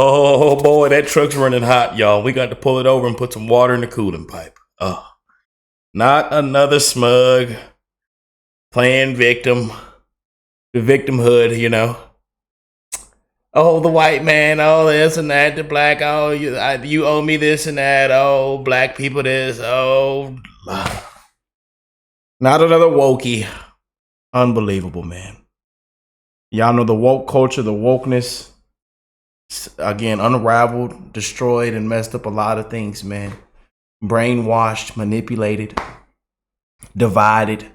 Oh boy, that truck's running hot, y'all. We got to pull it over and put some water in the cooling pipe. Oh, not another smug playing victim, the victimhood, Oh, the white man, oh, this and that, the black, oh, you owe me this and that, oh, black people this, oh. Not another wokey. Unbelievable, man. Y'all know the woke culture, the wokeness, again, unraveled, destroyed, and messed up a lot of things, man. Brainwashed, manipulated, divided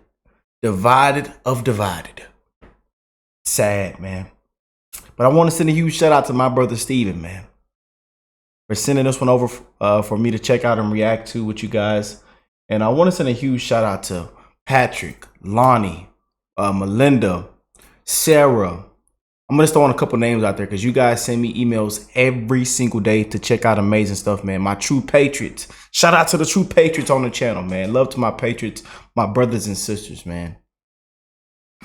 of divided. Sad, man. But I want to send a huge shout out to my brother Steven, man, for sending this one over for me to check out and react to with you guys. And I want to send a huge shout out to Patrick, Lonnie, Melinda, Sarah. I'm going to throw on a couple names out there because you guys send me emails every single day to check out amazing stuff, man. My true patriots. Shout out to the true patriots on the channel, man. Love to my patriots, my brothers and sisters, man.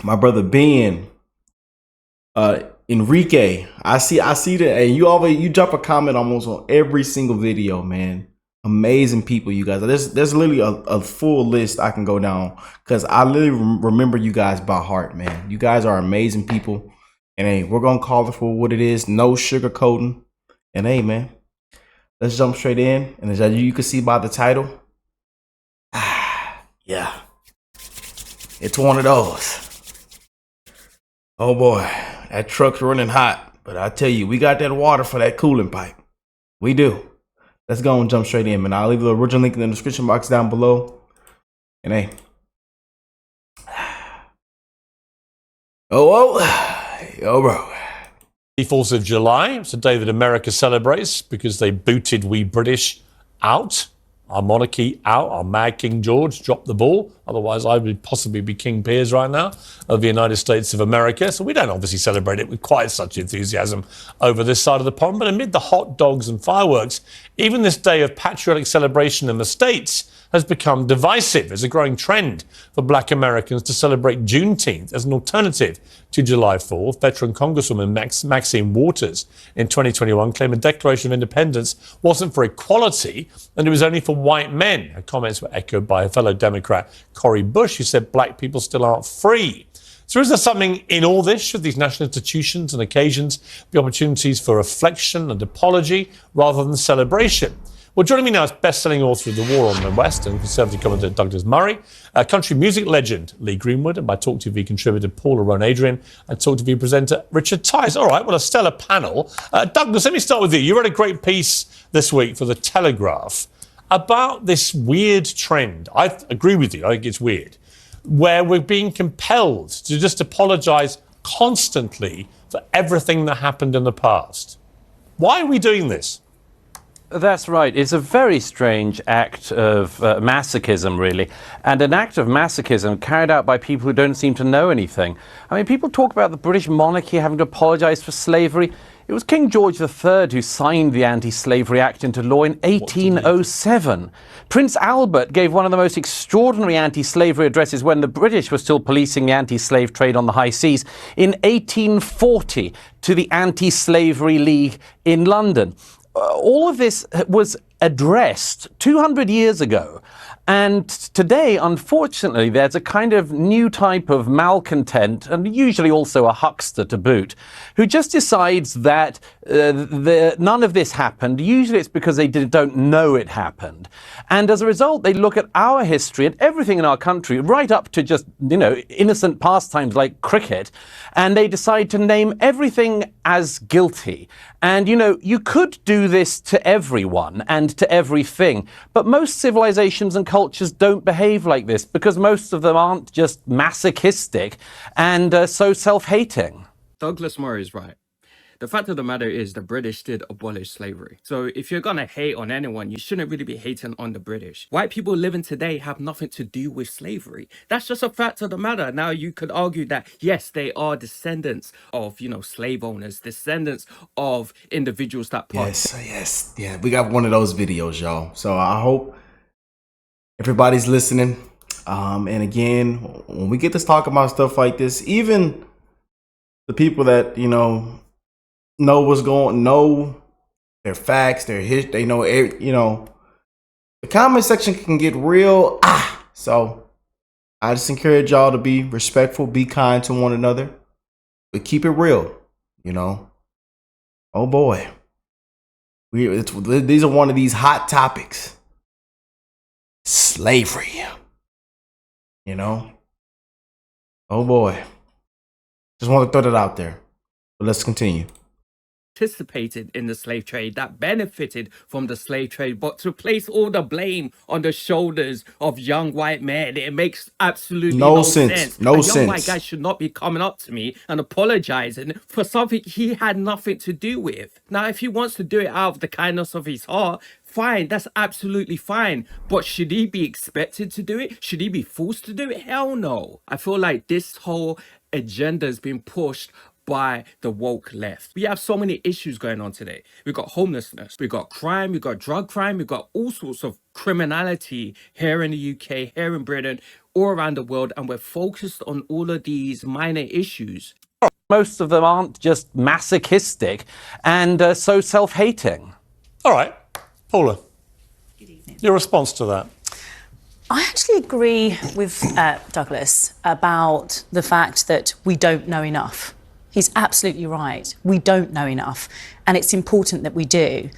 My brother Ben, Enrique. I see that, and you drop a comment almost on every single video, man. Amazing people, you guys. There's literally a full list I can go down because I literally remember you guys by heart, man. You guys are amazing people. And hey, we're gonna call it for what it is. No sugarcoating. And hey, man, let's jump straight in. And as you can see by the title, yeah, it's one of those. Oh boy, that truck's running hot. But I tell you, we got that water for that cooling pipe. We do. Let's go and jump straight in, man. I'll leave the original link in the description box down below. And hey, yo, bro. The 4th of July, it's a day that America celebrates because they booted we British out, our monarchy out, our mad King George dropped the ball. Otherwise, I would possibly be King Piers right now of the United States of America. So we don't obviously celebrate it with quite such enthusiasm over this side of the pond. But amid the hot dogs and fireworks, even this day of patriotic celebration in the States has become divisive. There's a growing trend for black Americans to celebrate Juneteenth as an alternative to July 4th. Veteran Congresswoman Maxine Waters in 2021 claimed the Declaration of Independence wasn't for equality and it was only for white men. Her comments were echoed by her fellow Democrat Cori Bush, who said black people still aren't free. So is there something in all this? Should these national institutions and occasions be opportunities for reflection and apology rather than celebration? Well, joining me now is best-selling author of The War on the West and conservative commentator Douglas Murray, country music legend Lee Greenwood, and my Talk TV contributor Paula Roan Adrian, and Talk TV presenter Richard Tice. All right, well, a stellar panel. Douglas, let me start with you. You read a great piece this week for The Telegraph about this weird trend. I agree with you. I think it's weird, where we're being compelled to just apologise constantly for everything that happened in the past. Why are we doing this? That's right. It's a very strange act of masochism, really, and an act of masochism carried out by people who don't seem to know anything. I mean, people talk about the British monarchy having to apologise for slavery. It was King George III who signed the Anti-Slavery Act into law in 1807. Prince Albert gave one of the most extraordinary anti-slavery addresses when the British were still policing the anti-slave trade on the high seas in 1840 to the Anti-Slavery League in London. All of this was addressed 200 years ago. And today, unfortunately, there's a kind of new type of malcontent, and usually also a huckster to boot, who just decides that none of this happened. Usually it's because they don't know it happened. And as a result, they look at our history and everything in our country, right up to just, innocent pastimes like cricket, and they decide to name everything as guilty. And, you could do this to everyone and to everything, but most civilizations and cultures don't behave like this because most of them aren't just masochistic and so self-hating. Douglas Murray is right. The fact of the matter is the British did abolish slavery. So if you're gonna hate on anyone, you shouldn't really be hating on the British. White people living today have nothing to do with slavery. That's just a fact of the matter. Now you could argue that, yes, they are descendants of, slave owners, descendants of individuals that Yes. Yeah, we got one of those videos, y'all. So I hope everybody's listening. And again, when we get to talk about stuff like this, even the people that, know their facts, their they know, the comment section can get real. So I just encourage y'all to be respectful, be kind to one another, but keep it real, Oh boy. These are one of these hot topics. Slavery. Oh boy. Just want to throw that out there. But let's continue. Participated in the slave trade, that benefited from the slave trade, but to place all the blame on the shoulders of young white men, it makes absolutely no sense. No A young sense. white guy should not be coming up to me and apologizing for something he had nothing to do with. Now, if he wants to do it out of the kindness of his heart, fine, that's absolutely fine. But should he be expected to do it? Should he be forced to do it? Hell no. I feel like this whole agenda has been pushed by the woke left. We have so many issues going on today. We've got homelessness, we've got crime, we've got drug crime, we've got all sorts of criminality here in the UK, here in Britain, all around the world, and we're focused on all of these minor issues. Most of them aren't just masochistic and so self-hating. All right, Paula, your response to that? I actually agree with Douglas about the fact that we don't know enough. He's absolutely right. We don't know enough, and it's important that we do.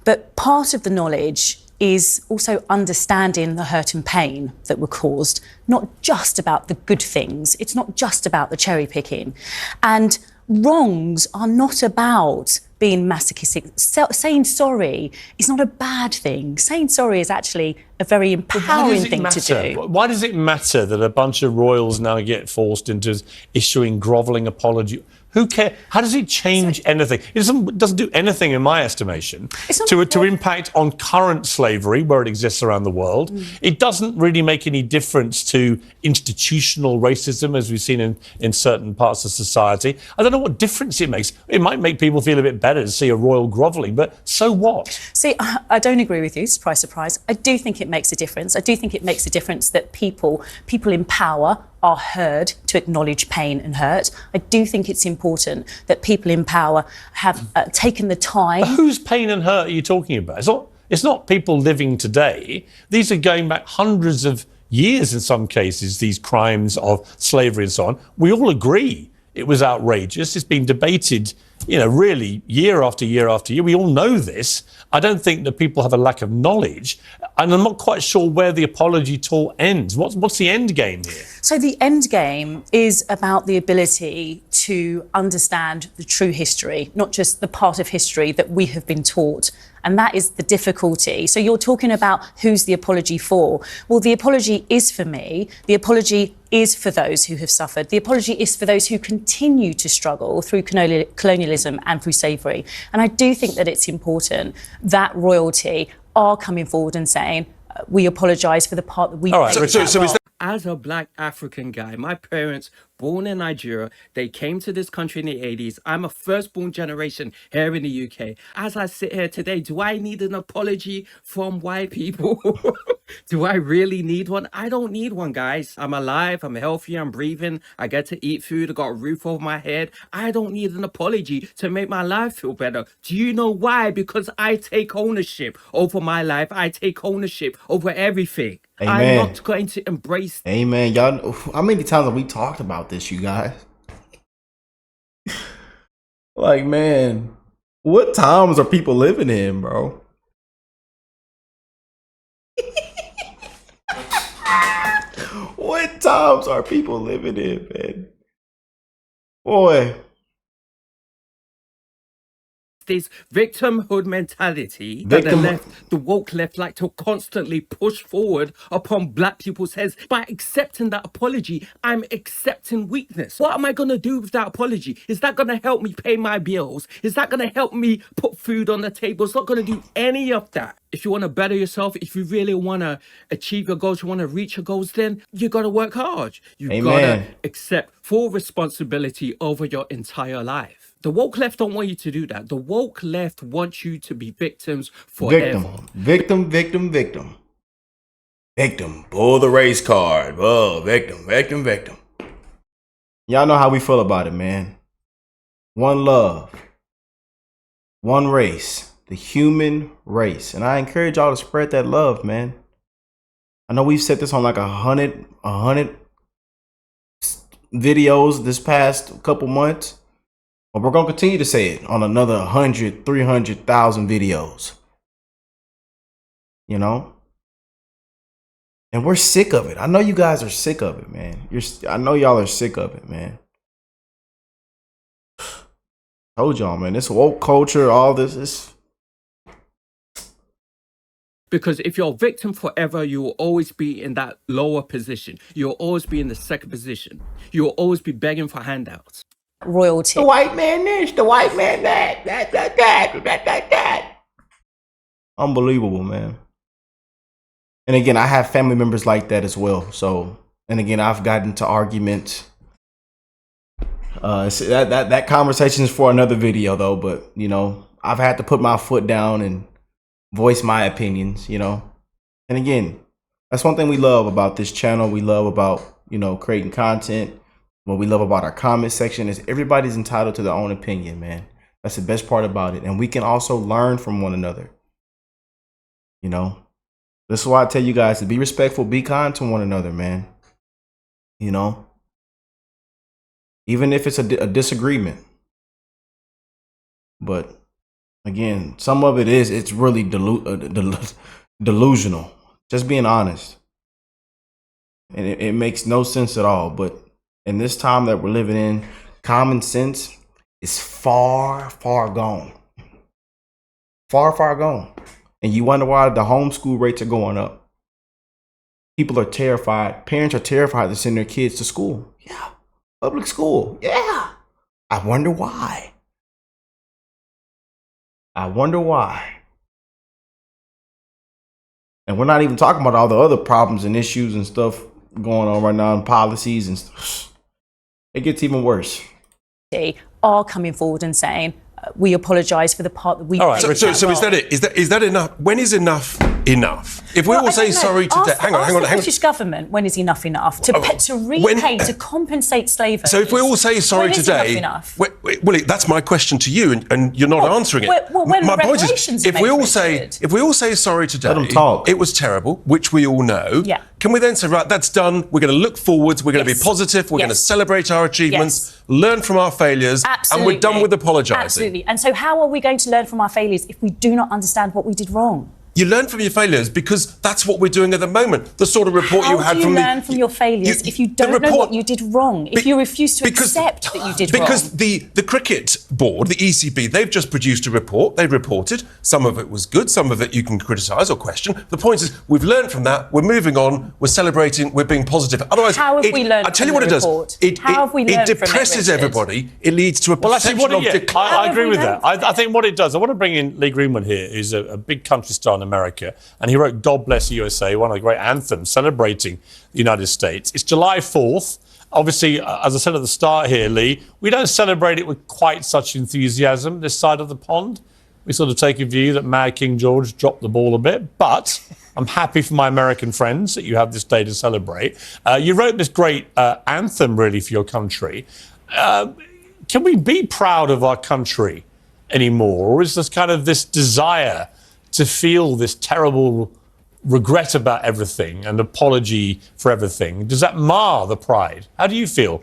But part of the knowledge is also understanding the hurt and pain that were caused, not just about the good things. It's not just about the cherry picking. And wrongs are not about being masochistic. Saying sorry is not a bad thing. Saying sorry is actually a very empowering thing to do. Why does it matter that a bunch of royals now get forced into issuing grovelling apology? Who cares? How does it change anything? It doesn't do anything, in my estimation, to impact on current slavery where it exists around the world. It doesn't really make any difference to institutional racism, as we've seen in certain parts of society. I don't know what difference it makes. It might make people feel a bit better to see a royal grovelling, but so what? See, I don't agree with you, surprise, surprise. I do think it makes a difference. I do think it makes a difference that people in power are heard to acknowledge pain and hurt. I do think it's important that people in power have taken the time. But whose pain and hurt are you talking about? It's not people living today. These are going back hundreds of years in some cases, these crimes of slavery and so on. We all agree it was outrageous. It's been debated, really year after year after year. We all know this. I don't think that people have a lack of knowledge. And I'm not quite sure where the apology tour ends. What's the end game here? So the end game is about the ability to understand the true history, not just the part of history that we have been taught. And that is the difficulty. So you're talking about who's the apology for. Well, the apology is for me. The apology is for those who have suffered. The apology is for those who continue to struggle through colonialism and through slavery. And I do think that it's important that royalty are coming forward and saying, we apologise for the part that we played. As a black African guy, my parents, born in Nigeria, they came to this country in the 80s. I'm a firstborn generation here in the UK. As I sit here today, do I need an apology from white people? Do I really need one? I don't need one, guys. I'm alive, I'm healthy, I'm breathing, I get to eat food, I got a roof over my head. I don't need an apology to make my life feel better. Do you know why? Because I take ownership over my life. I take ownership over everything. Amen. I'm not going to embrace. Amen. Y'all, how many times have we talked about this, you guys? Like, man, what times are people living in, bro? What times are people living in, man? Boy. This victimhood mentality that the woke left like to constantly push forward upon black people's heads. By accepting that apology, I'm accepting weakness. What am I going to do with that apology? Is that going to help me pay my bills? Is that going to help me put food on the table? It's not going to do any of that. If you want to better yourself, if you really want to achieve your goals, you want to reach your goals, then you got to work hard. You got to accept full responsibility over your entire life. The woke left don't want you to do that. The woke left wants you to be victims forever. Victim. Pull the race card. Oh, victim. Y'all know how we feel about it, man. One love. One race. the human race. And I encourage y'all to spread that love, man. I know we've said this on like 100 videos this past couple months, but we're going to continue to say it on another 100, 300,000 videos. You know? And we're sick of it. I know you guys are sick of it, man. I know y'all are sick of it, man. Told y'all, man. This woke culture, all this is. Because if you're a victim forever, you will always be in that lower position. You'll always be in the second position. You'll always be begging for handouts. Royalty. The white man this, the white man that. Unbelievable, man. And again, I have family members like that as well. So, and again, I've gotten into arguments. That conversation is for another video, though. But you know, I've had to put my foot down and voice my opinions. You know, and again, that's one thing we love about this channel. We love about, you know, creating content. What we love about our comment section is everybody's entitled to their own opinion, man. That's the best part about it, and we can also learn from one another. You know. This is why I tell you guys to be respectful, be kind to one another, man. You know, even if it's a disagreement. But again, some of it's really delusional. Just being honest. And it makes no sense at all. But in this time that we're living in, common sense is far, far gone. Far, far gone. And you wonder why the homeschool rates are going up. People are terrified. Parents are terrified to send their kids to school. Yeah. Public school. Yeah. I wonder why. I wonder why. And we're not even talking about all the other problems and issues and stuff going on right now and policies and stuff. It gets even worse. Are coming forward and saying, we apologise for the part that we all right. played. So is that it? Is that enough? When is enough enough? If we all say sorry today, hang on. The British government, when is enough enough to repay, to compensate slave owners? So if we all say sorry today, enough? Well, that's my question to you, and you're not answering it. When my point reparations is, if we all say sorry today, let them talk. It was terrible, which we all know. Yeah. Can we then say, right, that's done. We're going to look forwards. We're going to be positive. We're going to celebrate our achievements, learn from our failures, and we're done with apologising. Absolutely. And so how are we going to learn from our failures if we do not understand what we did wrong? You learn from your failures because that's what we're doing at the moment. The sort of report you had from learn from your failures if you don't know what you did wrong? If you refuse to accept that you did wrong? Because the cricket board, the ECB, they've just produced a report. They reported. Some of it was good. Some of it you can criticise or question. The point is, we've learned from that. We're moving on. We're celebrating. We're being positive. Otherwise, how have we learned? I tell you what it does. It depresses everybody. It leads to a perception of decline. I agree with that. I think what it does. I want to bring in Lee Greenwood here, who's a big country star in America, and he wrote "God Bless USA," one of the great anthems celebrating the United States. It's July 4th. Obviously, as I said at the start here, Lee, we don't celebrate it with quite such enthusiasm this side of the pond. We sort of take a view that Mad King George dropped the ball a bit, but I'm happy for my American friends that you have this day to celebrate. You wrote this great anthem, really, for your country. Can we be proud of our country anymore, or is this kind of this desire to feel this terrible regret about everything and apology for everything? Does that mar the pride? How do you feel?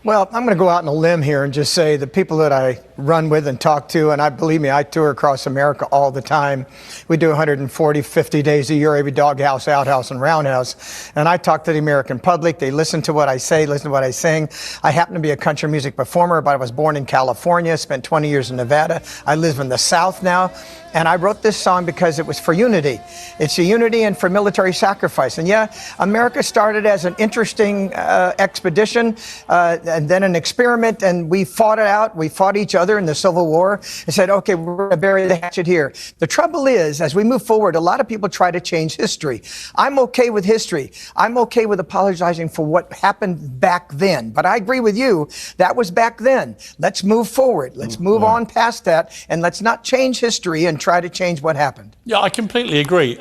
Well, I'm going to go out on a limb here and just say the people that I run with and talk to, and believe me, I tour across America all the time. We do 140, 50 days a year, every doghouse, outhouse, and roundhouse. And I talk to the American public. They listen to what I say, listen to what I sing. I happen to be a country music performer, but I was born in California, spent 20 years in Nevada. I live in the South now. And I wrote this song because it was for unity. It's a unity and for military sacrifice. And yeah, America started as an interesting expedition and then an experiment, and we fought it out. We fought each other in the Civil War and said, okay, we're going to bury the hatchet here. The trouble is, as we move forward, a lot of people try to change history. I'm okay with history. I'm okay with apologizing for what happened back then. But I agree with you. That was back then. Let's move forward. Let's move on past that, and let's not change history and try to change what happened. Yeah, I completely agree.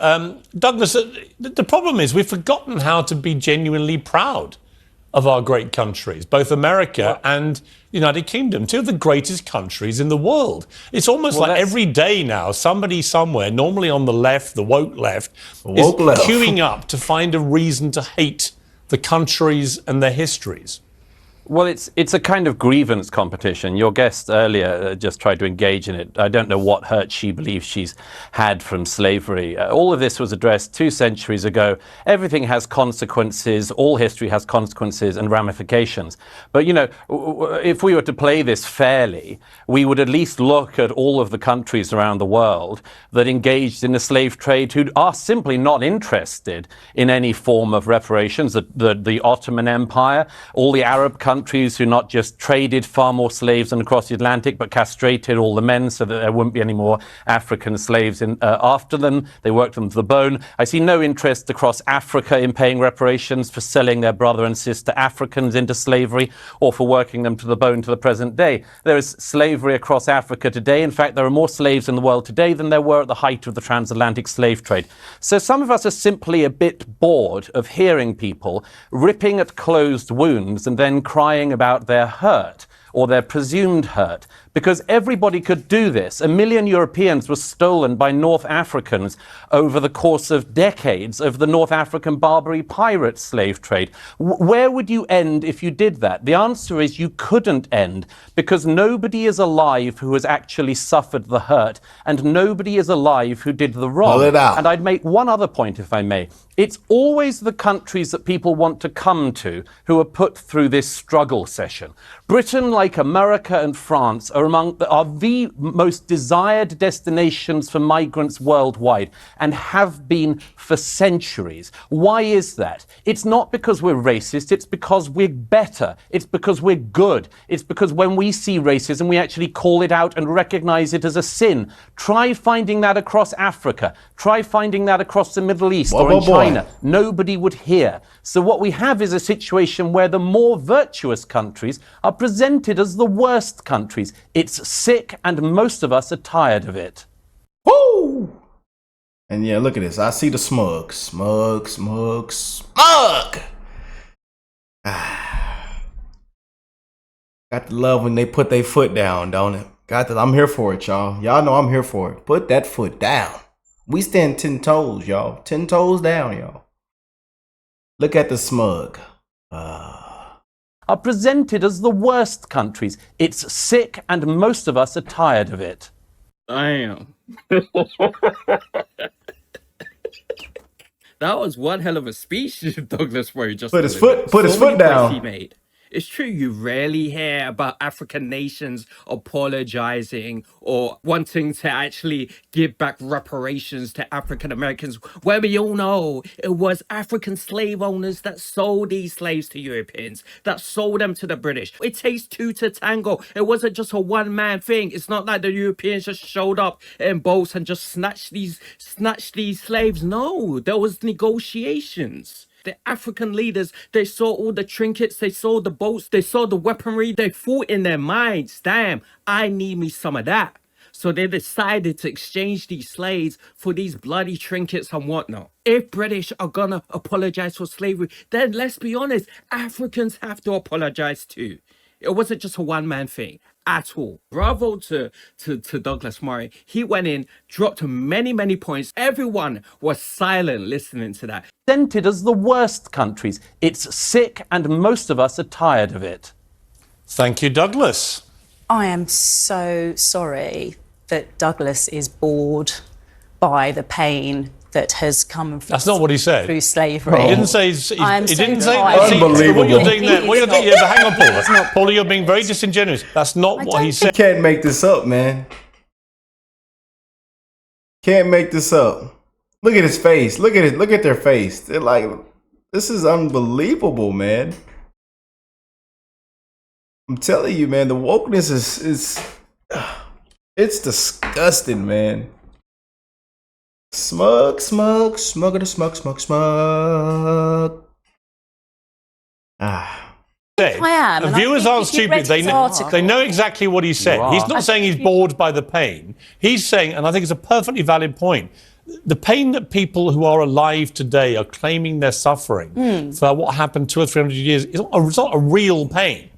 Douglas, the problem is we've forgotten how to be genuinely proud of our great countries, both America and the United Kingdom, two of the greatest countries in the world. It's almost like every day now, somebody somewhere, normally on the left, the woke left, is queuing up to find a reason to hate the countries and their histories. Well, it's a kind of grievance competition. Your guest earlier just tried to engage in it. I don't know what hurt she believes she's had from slavery. All of this was addressed 2 centuries ago. Everything has consequences. All history has consequences and ramifications. But, you know, if we were to play this fairly, we would at least look at all of the countries around the world that engaged in the slave trade who are simply not interested in any form of reparations. The Ottoman Empire, all the Arab countries who not just traded far more slaves than across the Atlantic, but castrated all the men so that there wouldn't be any more African slaves after them. They worked them to the bone. I see no interest across Africa in paying reparations for selling their brother and sister Africans into slavery or for working them to the bone to the present day. There is slavery across Africa today. In fact, there are more slaves in the world today than there were at the height of the transatlantic slave trade. So some of us are simply a bit bored of hearing people ripping at closed wounds and then crying about their hurt or their presumed hurt, because everybody could do this. 1 million Europeans were stolen by North Africans over the course of decades of the North African Barbary pirate slave trade. Where would you end if you did that? The answer is you couldn't end, because nobody is alive who has actually suffered the hurt, and nobody is alive who did the wrong. Pull it out. And I'd make one other point, if I may. It's always the countries that people want to come to who are put through this struggle session. Britain, like America and France, are the most desired destinations for migrants worldwide and have been for centuries. Why is that? It's not because we're racist, it's because we're better. It's because we're good. It's because when we see racism, we actually call it out and recognize it as a sin. Try finding that across Africa. Try finding that across the Middle East or in China. Nobody would hear. So what we have is a situation where the more virtuous countries are presented as the worst countries. It's sick, and most of us are tired of it. Woo! And yeah, look at this. I see the smug. Smug. Got to love when they put their foot down, don't it? Got to. I'm here for it, y'all. Y'all know I'm here for it. Put that foot down. We stand 10 toes, y'all. 10 toes down, y'all. Look at the smug. Are presented as the worst countries. It's sick, and most of us are tired of it. I am. That was one hell of a speech, Douglas, where he just put his foot down. He made. It's true, you rarely hear about African nations apologizing or wanting to actually give back reparations to African Americans, where we all know it was African slave owners that sold these slaves to Europeans, that sold them to the British. It takes two to tango. It wasn't just a one-man thing. It's not like the Europeans just showed up in boats and just snatched these slaves. No, there was negotiations. The African leaders, they saw all the trinkets, they saw the boats, they saw the weaponry, they thought in their minds, damn, I need me some of that. So they decided to exchange these slaves for these bloody trinkets and whatnot. If British are gonna apologize for slavery, then let's be honest, Africans have to apologize too. It wasn't just a one-man thing at all. Bravo to Douglas Murray. He went in, dropped many points. Everyone was silent listening to that. Presented as the worst countries. It's sick, and most of us are tired of it. Thank you, Douglas. I am so sorry that Douglas is bored by the pain that has come from That's not what he said. through slavery. He didn't say. I'm He so didn't say. tired. Unbelievable. What you're doing there. What you're doing. Yeah, hang on, Paula. not- Paula, you're being very disingenuous. That's not what he said. Can't make this up, man. Can't make this up. Look at his face. Look at it. Look at their face. They're like, this is unbelievable, man. I'm telling you, man, the wokeness is it's disgusting, man. Smug. I am. And and I viewers think aren't if you stupid. read They his know, article- they know exactly what he said. You He's are. not saying he's bored by the pain. He's saying, and I think it's a perfectly valid point, the pain that people who are alive today are claiming they're suffering for what happened 200 or 300 years, it's not a real pain.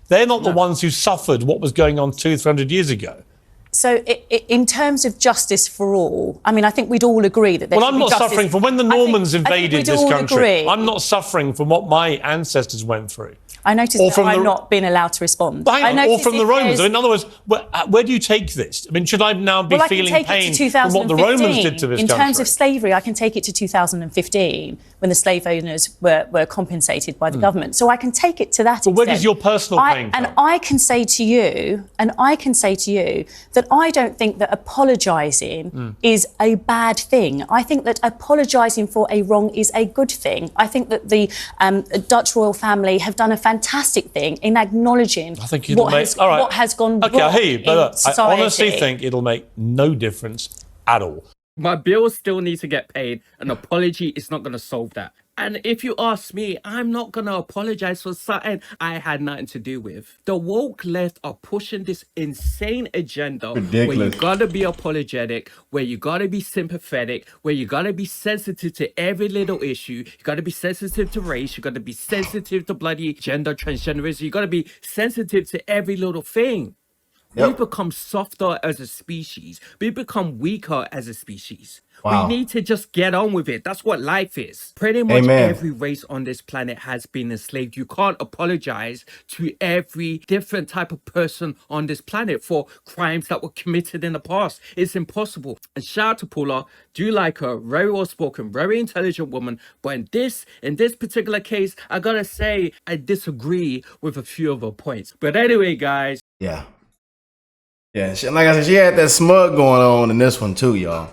They're not the ones who suffered what was going on 200 or 300 years ago. So, in terms of justice for all, I mean, I think we'd all agree that there Well, should I'm be not justice. suffering from when the Normans invaded this country. Agree. I'm not suffering from what my ancestors went through. I noticed that I'm not being allowed to respond. Or from the Romans. In other words, where do you take this? I mean, should I now be feeling pain from what the Romans did to this country? In terms of slavery, I can take it to 2015 when the slave owners were compensated by the government. So I can take it to that extent. Where does your personal pain come? And I can say to you, that I don't think that apologising is a bad thing. I think that apologising for a wrong is a good thing. I think that the Dutch royal family have done a fantastic thing in acknowledging what has gone wrong. Okay, I hear you, but I honestly society. think it'll make no difference at all. My bills still need to get paid. An apology is not going to solve that. And if you ask me, I'm not going to apologize for something I had nothing to do with. The woke left are pushing this insane agenda where you got to be apologetic, where you got to be sympathetic, where you got to be sensitive to every little issue. You got to be sensitive to race. You got to be sensitive to bloody gender, transgenderism. You got to be sensitive to every little thing. We become softer as a species. We become weaker as a species. Wow. We need to just get on with it. That's what life is. Pretty much every race on this planet has been enslaved. You can't apologize to every different type of person on this planet for crimes that were committed in the past. It's impossible. And shout out to Paula. Do like her. Very well spoken, very intelligent woman. But in this particular case, I gotta say, I disagree with a few of her points. But anyway, guys. Yeah. Yeah, like I said, she had that smug going on in this one too, y'all.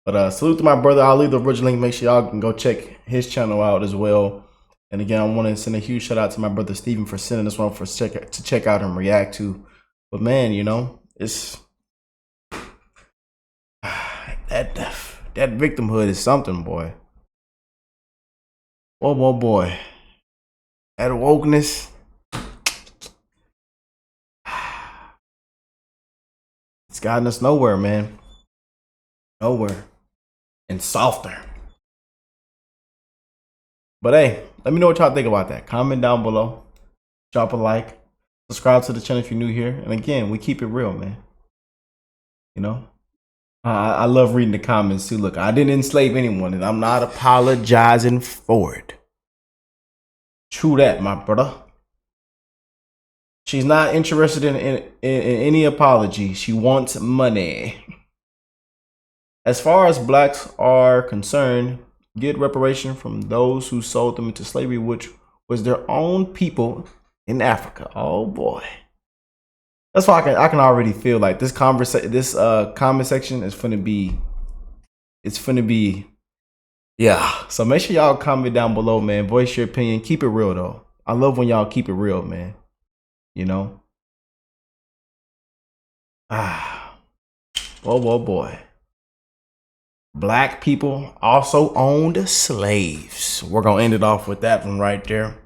But salute to my brother. I'll leave the original link. Make sure y'all can go check his channel out as well. And again, I want to send a huge shout out to my brother Steven for sending this one to check out and react to. But man, you know, it's that victimhood is something, boy. Boy. That wokeness. It's gotten us nowhere, man. Nowhere. And softer. But hey, let me know what y'all think about that. Comment down below. Drop a like. Subscribe to the channel if you're new here. And again, we keep it real, man. You know? I love reading the comments too. Look, I didn't enslave anyone and I'm not apologizing for it. True that, my brother. She's not interested in any apology. She wants money. As far as blacks are concerned, get reparation from those who sold them into slavery, which was their own people in Africa. Oh boy. That's why I can already feel like this comment section is finna be yeah. So make sure y'all comment down below, man. Voice your opinion. Keep it real though. I love when y'all keep it real, man. You know? Boy. Black people also owned slaves. We're going to end it off with that one right there.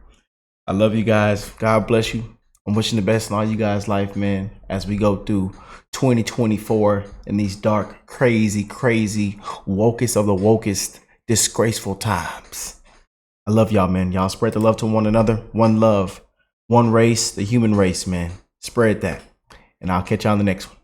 I love you guys. God bless you. I'm wishing the best in all you guys' life, man, as we go through 2024 in these dark, crazy, wokest of the wokest, disgraceful times. I love y'all, man. Y'all spread the love to one another. One love. One race, the human race, man. Spread that. And I'll catch you on the next one.